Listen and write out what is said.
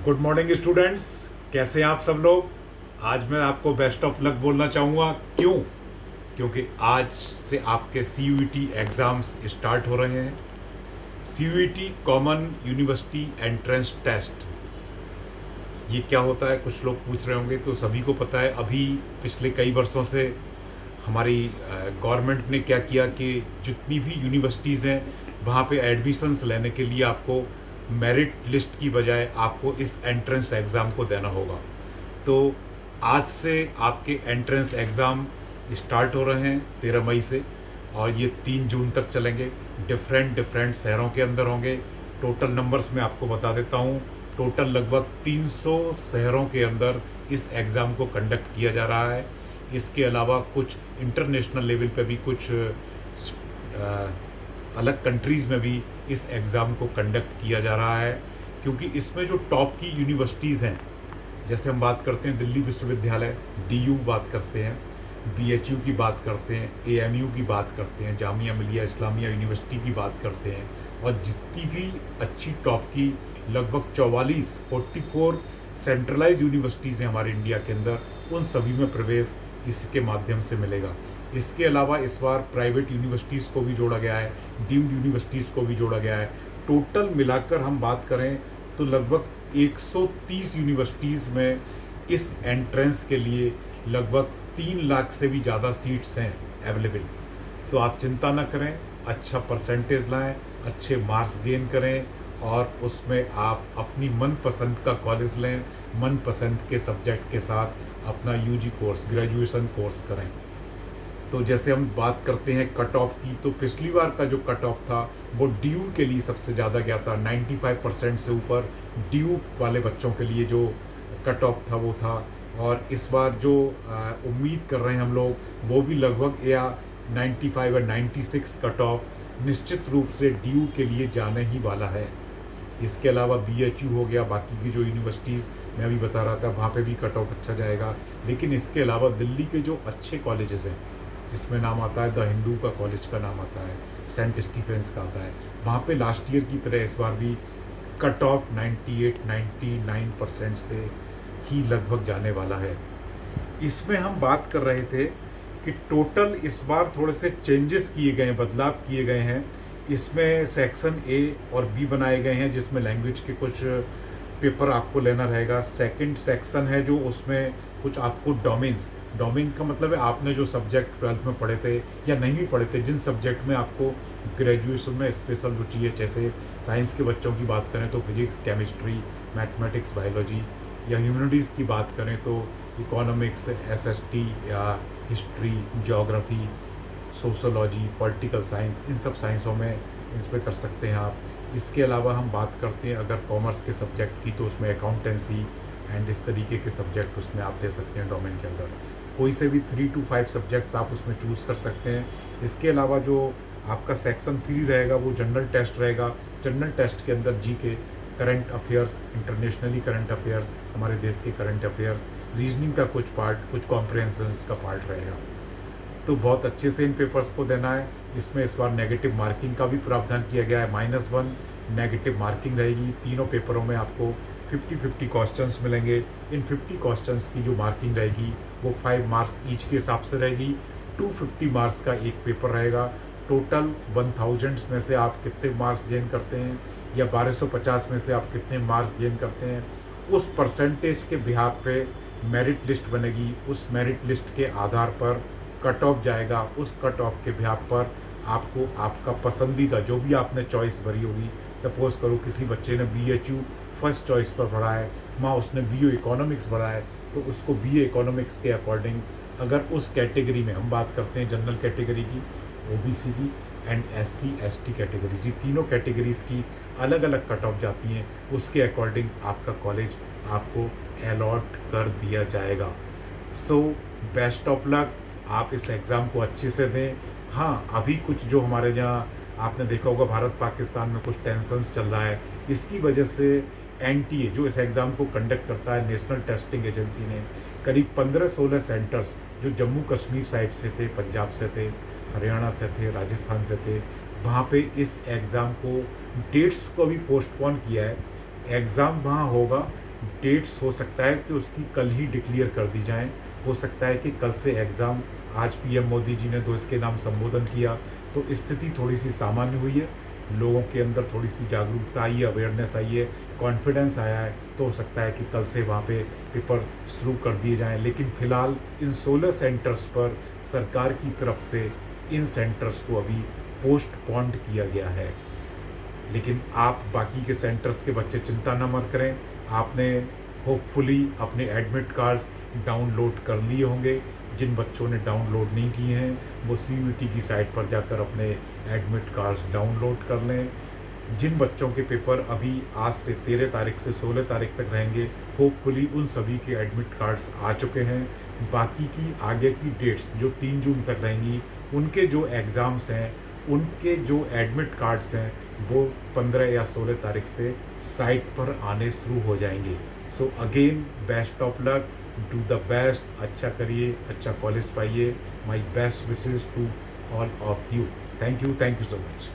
Good morning students. कैसे हैं आप सब लोग। आज मैं आपको बेस्ट ऑफ लक बोलना चाहूँगा। क्यों? क्योंकि आज से आपके CUET एग्ज़ाम्स स्टार्ट हो रहे हैं। CUET common university entrance test, ये क्या होता है कुछ लोग पूछ रहे होंगे। तो सभी को पता है, अभी पिछले कई वर्षों से हमारी गवर्नमेंट ने क्या किया कि जितनी भी यूनिवर्सिटीज़ हैं वहाँ पे एडमिशन्स लेने के लिए आपको मेरिट लिस्ट की बजाय आपको इस एंट्रेंस एग्ज़ाम को देना होगा। तो आज से आपके एंट्रेंस एग्ज़ाम स्टार्ट हो रहे हैं 13 मई से, और ये 3 जून तक चलेंगे। डिफरेंट शहरों के अंदर होंगे। टोटल नंबर्स मैं आपको बता देता हूँ। टोटल लगभग 300 शहरों के अंदर इस एग्ज़ाम को कंडक्ट किया जा रहा है। इसके अलावा कुछ इंटरनेशनल लेवल पे भी कुछ अलग कंट्रीज़ में भी इस एग्ज़ाम को कंडक्ट किया जा रहा है, क्योंकि इसमें जो टॉप की यूनिवर्सिटीज़ हैं, जैसे हम बात करते हैं दिल्ली विश्वविद्यालय DU बात करते हैं, BHU की बात करते हैं, AMU की बात करते हैं, जामिया मिलिया इस्लामिया यूनिवर्सिटी की बात करते हैं, और जितनी भी अच्छी टॉप की लगभग 44 सेंट्रलाइज यूनिवर्सिटीज़ हैं हमारे इंडिया के अंदर, उन सभी में प्रवेश इसके माध्यम से मिलेगा। इसके अलावा इस बार प्राइवेट यूनिवर्सिटीज़ को भी जोड़ा गया है, डीम्ड यूनिवर्सिटीज़ को भी जोड़ा गया है। टोटल मिलाकर हम बात करें तो लगभग 130 यूनिवर्सिटीज़ में इस एंट्रेंस के लिए लगभग 3 लाख से भी ज़्यादा सीट्स हैं अवेलेबल। तो आप चिंता ना करें, अच्छा परसेंटेज लाएं, अच्छे मार्क्स गेन करें, और उसमें आप अपनी मनपसंद का कॉलेज लें, मनपसंद के सब्जेक्ट के साथ अपना UG कोर्स, ग्रेजुएशन कोर्स करें। तो जैसे हम बात करते हैं कट ऑफ की, तो पिछली बार का जो कट ऑफ था वो DU के लिए सबसे ज़्यादा गया था। 95% से ऊपर DU वाले बच्चों के लिए जो कट ऑफ था वो था। और इस बार जो उम्मीद कर रहे हैं हम लोग, वो भी लगभग या 95 या 96 कट ऑफ निश्चित रूप से DU के लिए जाने ही वाला है। इसके अलावा BHU हो गया, बाकी की जो यूनिवर्सिटीज़ मैं अभी बता रहा था वहाँ पे भी कट ऑफ अच्छा जाएगा। लेकिन इसके अलावा दिल्ली के जो अच्छे कॉलेजेस हैं, जिसमें नाम आता है द हिंदू का कॉलेज का नाम आता है, सेंट स्टीफेंस का आता है, वहाँ पे लास्ट ईयर की तरह इस बार भी कट ऑफ 98-99% से ही लगभग जाने वाला है। इसमें हम बात कर रहे थे कि टोटल इस बार थोड़े से चेंजेस किए गए हैं, बदलाव किए गए हैं। इसमें सेक्शन A और B बनाए गए हैं, जिसमें लैंग्वेज के कुछ पेपर आपको लेना रहेगा। सेकंड सेक्शन है जो उसमें कुछ आपको डोमेन्स का मतलब है आपने जो सब्जेक्ट 12th में पढ़े थे या नहीं भी पढ़े थे, जिन सब्जेक्ट में आपको ग्रेजुएशन में स्पेशल रुचि है, जैसे साइंस के बच्चों की बात करें तो फिजिक्स, केमिस्ट्री, मैथमेटिक्स, बायोलॉजी, या ह्यूमैनिटीज़ की बात करें तो इकोनॉमिक्स, SST या history, geography, sociology, political science, इन सब साइंसों में इस पर कर सकते हैं आप। इसके अलावा हम बात करते हैं अगर कॉमर्स के सब्जेक्ट की, तो उसमें अकाउंटेंसी एंड इस तरीके के सब्जेक्ट उसमें आप ले सकते हैं डोमेन के अंदर। कोई से भी 3 to 5 सब्जेक्ट्स आप उसमें चूज़ कर सकते हैं। इसके अलावा जो आपका सेक्शन 3 रहेगा वो जनरल टेस्ट रहेगा। जनरल टेस्ट के अंदर GK, current affairs, internationally current affairs, हमारे देश के करंट अफेयर्स, रीजनिंग का कुछ पार्ट, कुछ कॉम्प्रिहेंशंस का पार्ट रहेगा। तो बहुत अच्छे से इन पेपर्स को देना है। इसमें इस बार नेगेटिव मार्किंग का भी प्रावधान किया गया है। -1 नेगेटिव मार्किंग रहेगी। तीनों पेपरों में आपको 50-50 क्वेश्चंस मिलेंगे। इन 50 क्वेश्चंस की जो मार्किंग रहेगी वो 5 मार्क्स ईच के हिसाब से रहेगी। 250 मार्क्स का एक पेपर रहेगा। टोटल 1000 में से आप कितने मार्क्स गेन करते हैं, या 1250 में से आप कितने मार्क्स गेन करते हैं, उस परसेंटेज के बिहाफ पे मेरिट लिस्ट बनेगी। उस मेरिट लिस्ट के आधार पर कट ऑफ जाएगा। उस कट ऑफ के बिहाफ पर आपको आपका पसंदीदा जो भी आपने चॉइस भरी होगी, सपोज़ करो किसी बच्चे ने BHU फर्स्ट चॉइस पर भरा है, वहाँ उसने BA इकोनॉमिक्स भरा है, तो उसको BA इकोनॉमिक्स के अकॉर्डिंग, अगर उस कैटेगरी में हम बात करते हैं जनरल कैटेगरी की, OBC की एंड SC/ST कैटेगरीज, ये तीनों कैटेगरीज़ की अलग अलग कट ऑफ जाती हैं, उसके अकॉर्डिंग आपका कॉलेज आपको अलॉट कर दिया जाएगा। सो बेस्ट ऑफ लक, आप इस एग्ज़ाम को अच्छे से दें। हाँ, अभी कुछ जो हमारे यहाँ आपने देखा होगा भारत पाकिस्तान में कुछ टेंशन्स चल रहा है, इसकी वजह से NTA जो इस एग्ज़ाम को कंडक्ट करता है, नेशनल टेस्टिंग एजेंसी ने करीब 15-16 सेंटर्स जो जम्मू कश्मीर साइड से थे, पंजाब से थे, हरियाणा से थे, राजस्थान से थे, वहाँ पे इस एग्ज़ाम को डेट्स को भी पोस्टपोन किया है। एग्ज़ाम वहाँ होगा डेट्स हो सकता है कि उसकी कल ही डिक्लेयर कर दी जाएँ। हो सकता है कि कल से एग्ज़ाम, आज पीएम मोदी जी ने तो इसके नाम संबोधन किया, तो स्थिति थोड़ी-सी सामान्य हुई है। लोगों के अंदर थोड़ी-सी जागरूकता आई है, अवेयरनेस आई है, कॉन्फिडेंस आया है, तो हो सकता है कि कल से वहाँ पे पेपर शुरू कर दिए जाएँ। लेकिन फ़िलहाल इन 16 सेंटर्स पर सरकार की तरफ से इन सेंटर्स को अभी पोस्टपोन्ड किया गया है। लेकिन आप बाकी के सेंटर्स के बच्चे चिंता ना मत करें। आपने होपफुली अपने एडमिट कार्ड्स डाउनलोड कर लिए होंगे। जिन बच्चों ने डाउनलोड नहीं किए हैं वो सीयूईटी की साइट पर जाकर अपने एडमिट कार्ड्स डाउनलोड कर लें। जिन बच्चों के पेपर अभी आज से 13 तारीख से 16 तारीख तक रहेंगे, होपफुली उन सभी के एडमिट कार्ड्स आ चुके हैं। बाकी की आगे की डेट्स जो 3 जून तक रहेंगी, उनके जो एग्ज़ाम्स हैं, उनके जो एडमिट कार्ड्स हैं, वो 15 या 16 तारीख से साइट पर आने शुरू हो जाएंगे। So again best of luck, do the best, अच्छा करिए, अच्छा कॉलेज पाइए। My best wishes to all of you. Thank you so much.